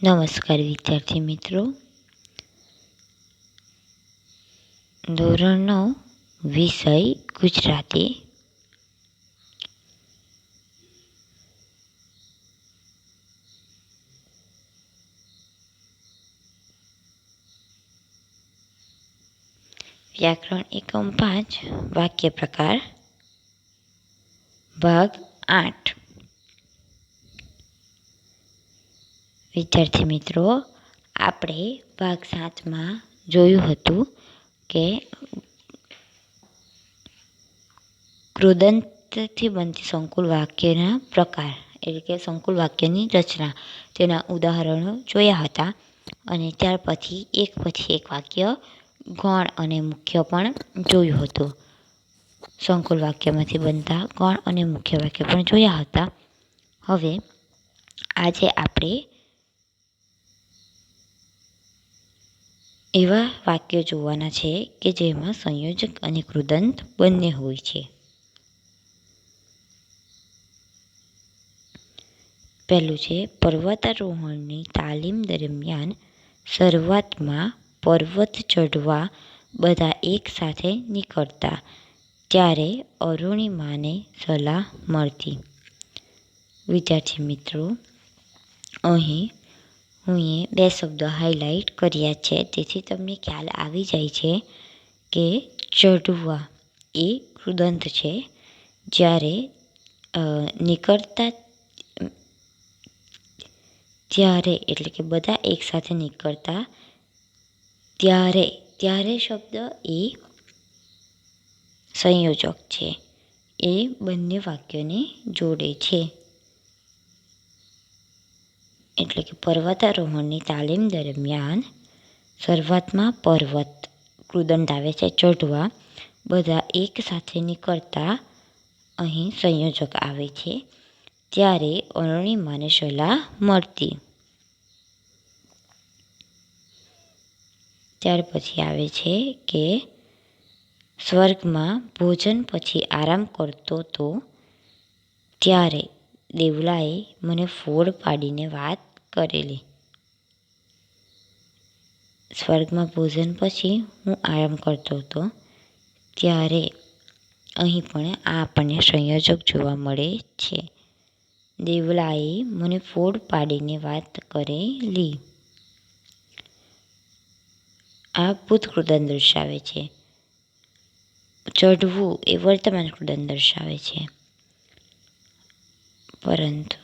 નમસ્કાર વિદ્યાર્થી મિત્રો, ધોરણ 9 વિષય ગુજરાતી. વ્યાકરણ એકમ 5 વાક્ય પ્રકાર ભાગ 8. વિદ્યાર્થી મિત્રો, આપણે ભાગ 7માં જોયું હતું કે કૃદંતથી બનતી સંકુલ વાક્યના પ્રકાર એટલે કે સંકુલ વાક્યની રચના, તેના ઉદાહરણો જોયા હતા. અને ત્યાર પછી એક વાક્ય ગૌણ અને મુખ્ય પણ જોયું હતું. સંકુલ વાક્યમાંથી બનતા ગૌણ અને મુખ્ય વાક્ય પણ જોયા હતા. હવે આજે આપણે એવા વાક્યો જોવાના છે કે જેમાં સંયોજક અને કૃદંત બંને હોય છે. પહેલું છે, પર્વતારોહણની તાલીમ દરમિયાન શરૂઆતમાં પર્વત ચઢવા બધા એક સાથે નીકળતા, ત્યારે અરુણિમાને સલાહ મળતી. વિદ્યાર્થી મિત્રો, અહીં હું બે શબ્દો હાઇલાઇટ કર્યા છે, તેથી તમને ખ્યાલ આવી જાય છે કે ચઢવા એ કૃદંત છે, જ્યારે નીકળતા ત્યારે એટલે કે બધા એકસાથે નીકળતા ત્યારે શબ્દ એ સંયોજક છે. એ બંને વાક્યોને જોડે છે. એટલે કે પર્વતારોહણની તાલીમ દરમિયાન શરૂઆતમાં પર્વત કૃદંત આવે છે, ચઢવા બધા એક સાથે નીકળતા અહીં સંયોજક આવે છે, ત્યારે અરુણિમાને સલાહ મળતી. ત્યાર પછી આવે છે કે સ્વર્ગમાં ભોજન પછી આરામ કરતો તો ત્યારે દેવલાએ મને ફોડ પાડીને વાત કરેલી. સ્વર્ગમાં ભોજન પછી હું આરામ કરતો હતો ત્યારે અહીં પણ આપણને સંયોજક જોવા મળે છે. દેવલાએ મને ફોડ પાડીને વાત કરેલી. આ ભૂત કૃદંત દર્શાવે છે. ચઢવું એ વર્તમાન કૃદંત દર્શાવે છે. પરંતુ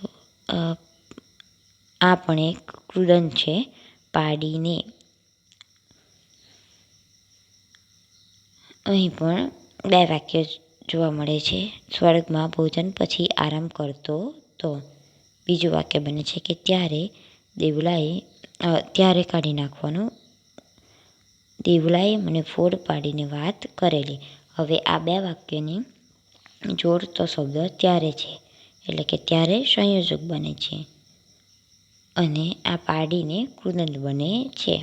આ પણ એક કૃદંત છે, પાડીને. અહીં પણ બે વાક્ય જોવા મળે છે. સ્વર્ગમાં ભોજન પછી આરામ કરતો તો. બીજું વાક્ય બને છે કે ત્યારે કાઢી નાખવાનું. દેવલાએ મને ફોડ પાડીને વાત કરેલી. હવે આ બે વાક્યની જોડતો શબ્દ ત્યારે છે, એટલે કે ત્યારે સંયોજક બને છે અને આ પાડીને કૃદંત બને છે.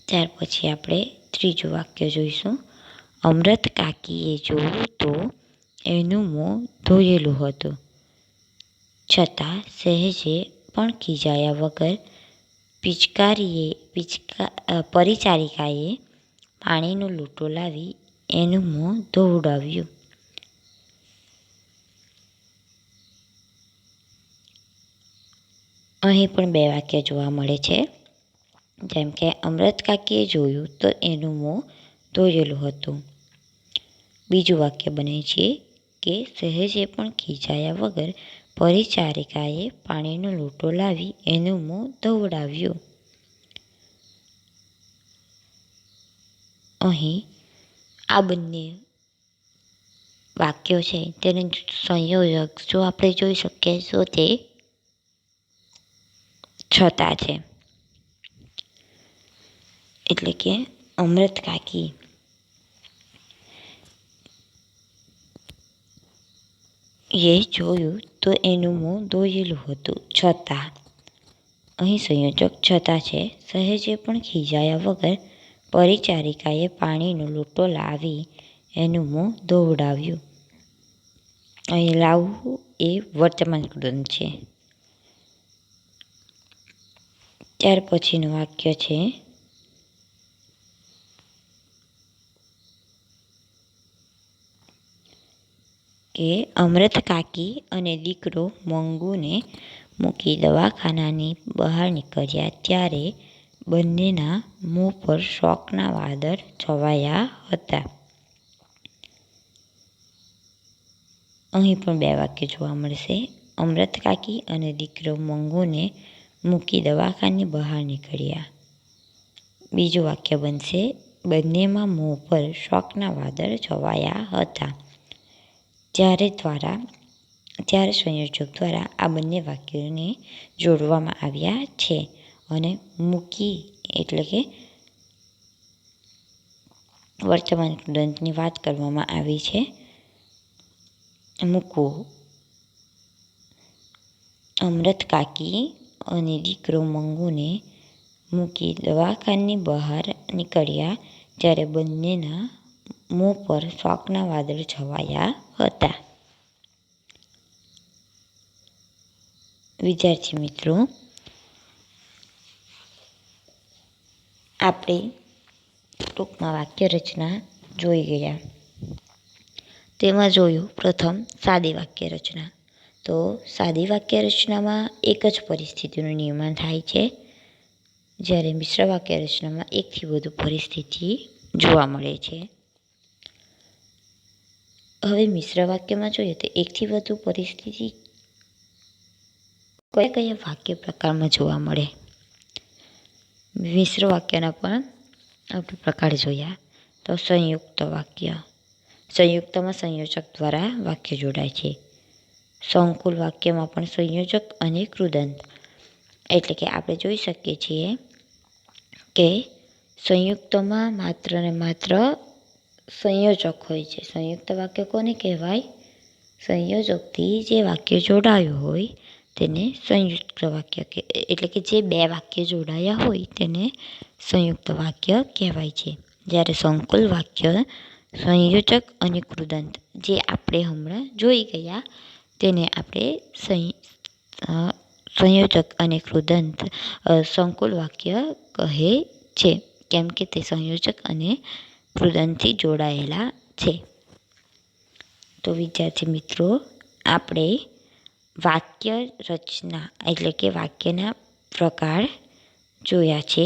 ત્યાર પછી આપણે ત્રીજું વાક્ય જોઈશું. અમૃત કાકીએ જોયું તો એનું મોં ધોયેલું હતું, છતાં સહેજે પણ ખીજાયા વગર પરિચારિકાએ પાણીનો લોટો લાવી એનું મોં ધોવડાવ્યું. અહીં પણ બે વાક્ય જોવા મળે છે. જેમ કે અમૃત કાકીએ જોયું તો એનું મોં ધોયેલું હતું. બીજું વાક્ય બને છે કે સહેજે પણ ખીજાયા વગર પરિચારિકાએ પાણીનો લોટો લાવી એનું મોં ધોવડાવ્યું. અહીં આ બંને વાક્યો છે, તેને સંયોજક જો આપણે જોઈ શકીએ તો તે છતાં છે. એટલે કે અમૃત કાકી એ જોયું તો એનું મોં ધોયેલું હતું, છતાં. અહીં સંયોજક છતાં છે. સહેજે પણ ખીજાયા વગર પરિચારિકાએ પાણીનો લોટો લાવી એનું મોં ધોવડાવ્યું. અહીં લાવવું એ વર્તમાન કૃદંત છે. ત્યાર પછીનું વાક્ય છે કે અમૃત કાકી અને દીકરો મંગુને મૂકી દવાખાનાની બહાર નીકળ્યા ત્યારે બંનેના મોં પર શોકના વાદળ છવાયા હતા. અહીં પણ બે વાક્ય જોવા મળશે. અમૃત કાકી અને દીકરો મંગુને મૂકી દવાખાની બહાર નીકળ્યા. બીજું વાક્ય બનશે બંનેમાં મોં પર શોકના વાદળ છવાયા હતા. ત્યારે સંયોજક દ્વારા આ બંને વાક્યોને જોડવામાં આવ્યા છે અને મૂકી એટલે કે વર્તમાન કૃદંતની વાત કરવામાં આવી છે. મૂકવું. અમૃત કાકી અને દીકરો મંગુને મૂકી દવાખાની બહાર નીકળ્યા ત્યારે બંનેના મોં પર શોકના વાદળ છવાયા હતા. વિદ્યાર્થી મિત્રો, આપણે ટૂંકમાં વાક્ય રચના જોઈ ગયા. તેમાં જોયું પ્રથમ સાદી વાક્ય રચના. તો સાદી વાક્ય રચનામાં એક જ પરિસ્થિતિનું નિર્માણ થાય છે, જ્યારે મિશ્ર વાક્ય રચનામાં એકથી વધુ પરિસ્થિતિ જોવા મળે છે. હવે મિશ્ર વાક્યમાં જોઈએ તો એકથી વધુ પરિસ્થિતિ કયા કયા વાક્ય પ્રકારમાં જોવા મળે. મિશ્ર વાક્યના પણ આપણે પ્રકાર જોયા. તો સંયુક્ત વાક્ય. સંયુક્તમાં સંયોજક દ્વારા વાક્ય જોડાય છે. સંકુલ વાક્યમાં પણ સંયોજક અને કૃદંત. એટલે કે આપણે જોઈ શકીએ છીએ કે સંયુક્તમાં માત્ર ને માત્ર સંયોજક હોય છે. સંયુક્ત વાક્ય કોને કહેવાય? સંયોજકથી જે વાક્ય જોડાયું હોય તેને સંયુક્ત વાક્ય એટલે કે જે બે વાક્ય જોડાયા હોય તેને સંયુક્ત વાક્ય કહેવાય છે. જ્યારે સંકુલ વાક્ય સંયોજક અને કૃદંત જે આપણે હમણાં જોઈ ગયા તેને આપણે સંયોજક અને કૃદંત સંકુલ વાક્ય કહે છે, કેમ કે તે સંયોજક અને કૃદંતથી જોડાયેલા છે. તો વિદ્યાર્થી મિત્રો, આપણે વાક્ય રચના એટલે કે વાક્યના પ્રકાર જોયા છે.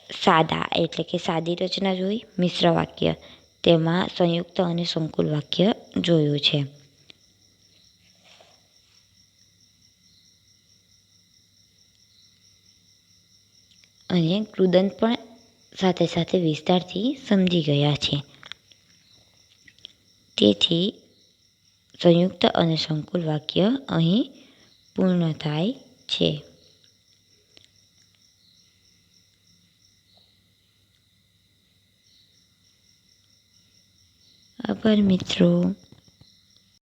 સાદા એટલે કે સાદી રચના જોઈ. મિશ્ર વાક્ય તેમાં સંયુક્ત અને સંકુલ વાક્ય જોયું છે. અને કૃદંત પણ સાથે સાથે વિસ્તારથી સમજી ગયા છે. તેથી સંયુક્ત અને સંકુલ વાક્ય અહીં પૂર્ણ થાય છે. આભાર મિત્રો.